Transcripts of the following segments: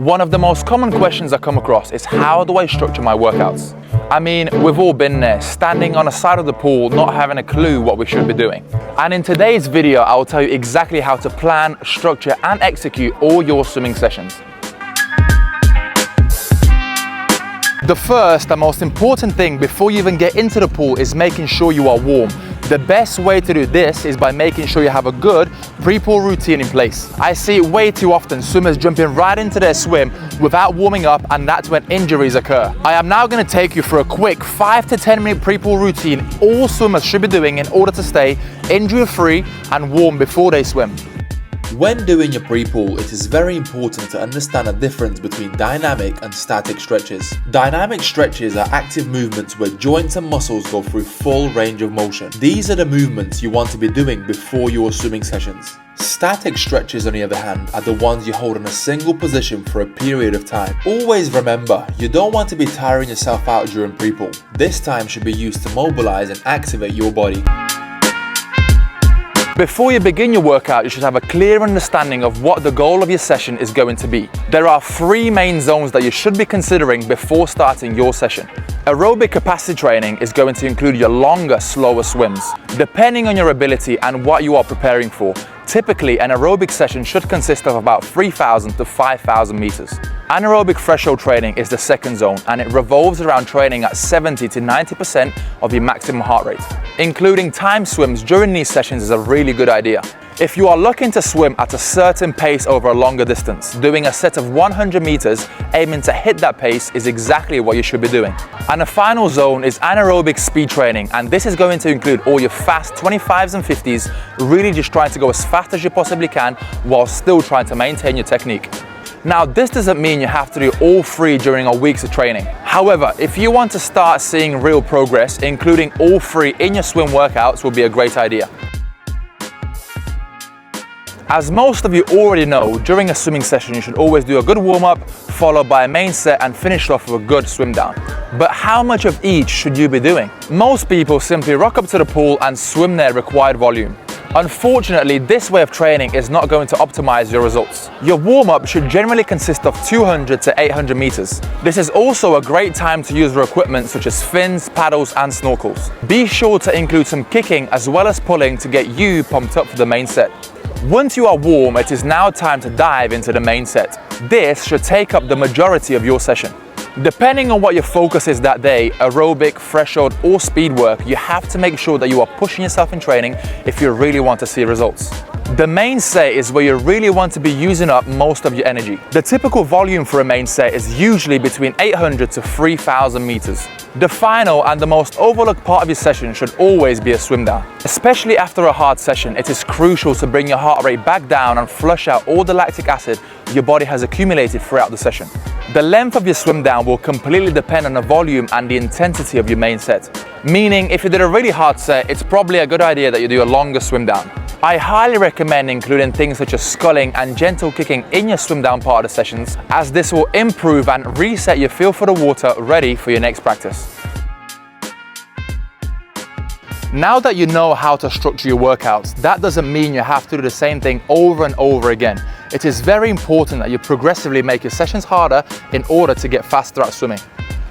One of the most common questions I come across is how do I structure my workouts? I mean, we've all been there, standing on the side of the pool, not having a clue what we should be doing. And in today's video, I will tell you exactly how to plan, structure, and execute all your swimming sessions. The first and most important thing before you even get into the pool is making sure you are warm. The best way to do this is by making sure you have a good pre-pool routine in place. I see it way too often, swimmers jumping right into their swim without warming up, and that's when injuries occur. I am now going to take you through a quick 5 to 10 minute pre-pool routine all swimmers should be doing in order to stay injury-free and warm before they swim. When doing your pre-pool, it is very important to understand the difference between dynamic and static stretches. Dynamic stretches are active movements where joints and muscles go through full range of motion. These are the movements you want to be doing before your swimming sessions. Static stretches, on the other hand, are the ones you hold in a single position for a period of time. Always remember, you don't want to be tiring yourself out during pre-pool. This time should be used to mobilize and activate your body. Before you begin your workout, you should have a clear understanding of what the goal of your session is going to be. There are 3 main zones that you should be considering before starting your session. Aerobic capacity training is going to include your longer, slower swims. Depending on your ability and what you are preparing for, typically an aerobic session should consist of about 3,000 to 5,000 meters. Anaerobic threshold training is the second zone, and it revolves around training at 70 to 90% of your maximum heart rate. Including time swims during these sessions is a really good idea. If you are looking to swim at a certain pace over a longer distance, doing a set of 100 meters, aiming to hit that pace is exactly what you should be doing. And the final zone is anaerobic speed training, and this is going to include all your fast 25s and 50s, really just trying to go as fast as you possibly can while still trying to maintain your technique. Now, this doesn't mean you have to do all 3 during a week's of training. However, if you want to start seeing real progress, including all 3 in your swim workouts will be a great idea. As most of you already know, during a swimming session you should always do a good warm-up, followed by a main set and finish off with a good swim down. But how much of each should you be doing? Most people simply rock up to the pool and swim their required volume. Unfortunately, this way of training is not going to optimize your results. Your warm-up should generally consist of 200 to 800 meters. This is also a great time to use your equipment such as fins, paddles, and snorkels. Be sure to include some kicking as well as pulling to get you pumped up for the main set. Once you are warm, it is now time to dive into the main set. This should take up the majority of your session. Depending on what your focus is that day, aerobic, threshold, or speed work, you have to make sure that you are pushing yourself in training if you really want to see results. The main set is where you really want to be using up most of your energy. The typical volume for a main set is usually between 800 to 3,000 meters. The final and the most overlooked part of your session should always be a swim down. Especially after a hard session, it is crucial to bring your heart rate back down and flush out all the lactic acid your body has accumulated throughout the session. The length of your swim down will completely depend on the volume and the intensity of your main set. Meaning, if you did a really hard set, it's probably a good idea that you do a longer swim down. I highly recommend including things such as sculling and gentle kicking in your swim down part of the sessions, as this will improve and reset your feel for the water ready for your next practice. Now that you know how to structure your workouts, that doesn't mean you have to do the same thing over and over again. It is very important that you progressively make your sessions harder in order to get faster at swimming.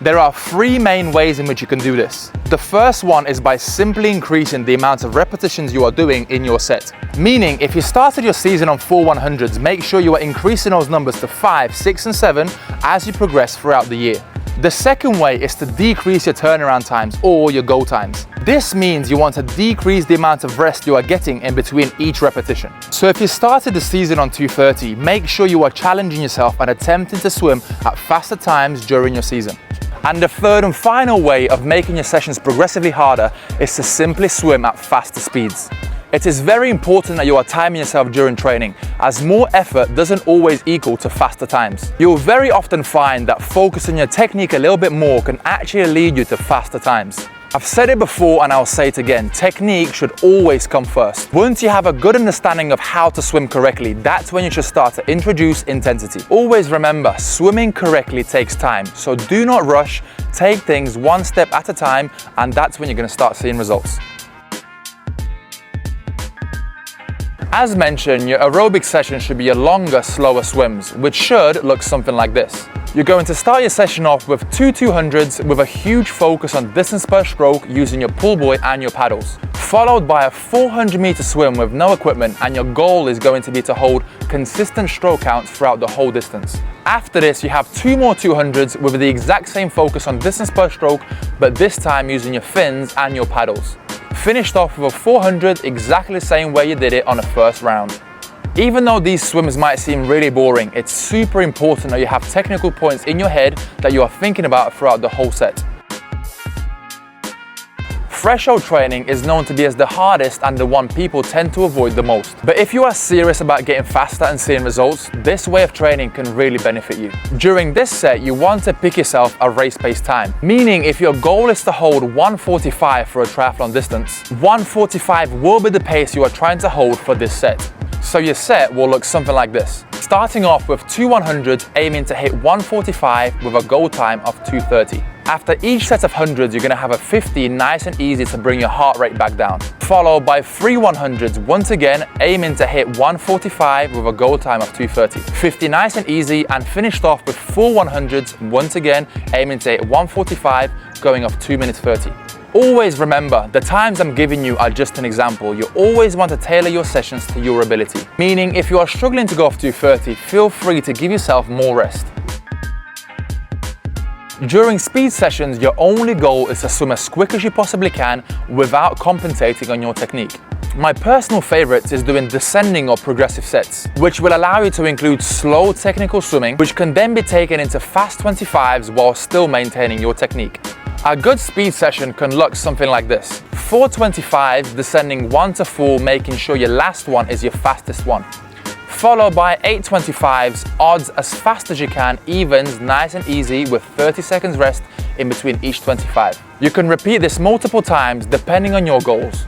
There are 3 main ways in which you can do this. The first one is by simply increasing the amount of repetitions you are doing in your set. Meaning, if you started your season on 4 100s, make sure you are increasing those numbers to 5, 6, and 7 as you progress throughout the year. The second way is to decrease your turnaround times or your go times. This means you want to decrease the amount of rest you are getting in between each repetition. So if you started the season on 230, make sure you are challenging yourself and attempting to swim at faster times during your season. And the third and final way of making your sessions progressively harder is to simply swim at faster speeds. It is very important that you are timing yourself during training, as more effort doesn't always equal to faster times. You'll very often find that focusing your technique a little bit more can actually lead you to faster times. I've said it before and I'll say it again, technique should always come first. Once you have a good understanding of how to swim correctly, that's when you should start to introduce intensity. Always remember, swimming correctly takes time, so do not rush, take things one step at a time, and that's when you're going to start seeing results. As mentioned, your aerobic session should be your longer, slower swims, which should look something like this. You're going to start your session off with two 200s with a huge focus on distance per stroke using your pull buoy and your paddles, followed by a 400-meter swim with no equipment, and your goal is going to be to hold consistent stroke counts throughout the whole distance. After this, you have two more 200s with the exact same focus on distance per stroke, but this time using your fins and your paddles. Finished off with a 400 exactly the same way you did it on the first round. Even though these swims might seem really boring, it's super important that you have technical points in your head that you are thinking about throughout the whole set. Threshold training is known to be as the hardest and the one people tend to avoid the most. But if you are serious about getting faster and seeing results, this way of training can really benefit you. During this set, you want to pick yourself a race-paced time, meaning if your goal is to hold 1:45 for a triathlon distance, 1:45 will be the pace you are trying to hold for this set. So your set will look something like this. Starting off with two 100s, aiming to hit 1:45 with a goal time of 2:30. After each set of 100s, you're going to have a 50 nice and easy to bring your heart rate back down. Followed by three 100s, once again aiming to hit 1:45 with a goal time of 2:30. 50 nice and easy, and finished off with four 100s, once again aiming to hit 1:45, going off 2 minutes 30. Always remember, the times I'm giving you are just an example. You always want to tailor your sessions to your ability. Meaning, if you are struggling to go off 2:30, feel free to give yourself more rest. During speed sessions, your only goal is to swim as quick as you possibly can without compensating on your technique. My personal favorite is doing descending or progressive sets, which will allow you to include slow technical swimming, which can then be taken into fast 25s while still maintaining your technique. A good speed session can look something like this. 4:25s descending 1 to 4, making sure your last one is your fastest one. Followed by 8:25s, odds as fast as you can, evens nice and easy with 30 seconds rest in between each 25. You can repeat this multiple times depending on your goals.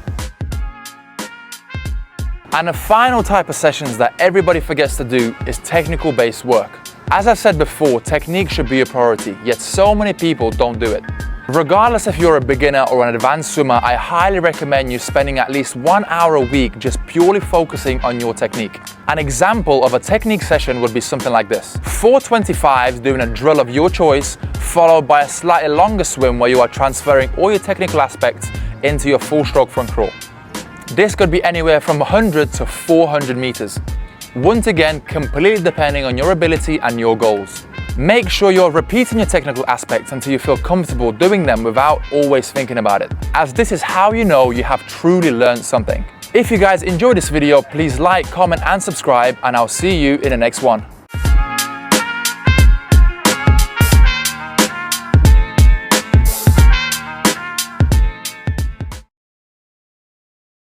And the final type of sessions that everybody forgets to do is technical based work. As I've said before, technique should be a priority, yet so many people don't do it. Regardless if you're a beginner or an advanced swimmer, I highly recommend you spending at least 1 hour a week just purely focusing on your technique. An example of a technique session would be something like this. 4:25s doing a drill of your choice, followed by a slightly longer swim where you are transferring all your technical aspects into your full stroke front crawl. This could be anywhere from 100 to 400 meters. Once again, completely depending on your ability and your goals. Make sure you're repeating your technical aspects until you feel comfortable doing them without always thinking about it, as this is how you know you have truly learned something. If you guys enjoyed this video, please like, comment and subscribe, and I'll see you in the next one.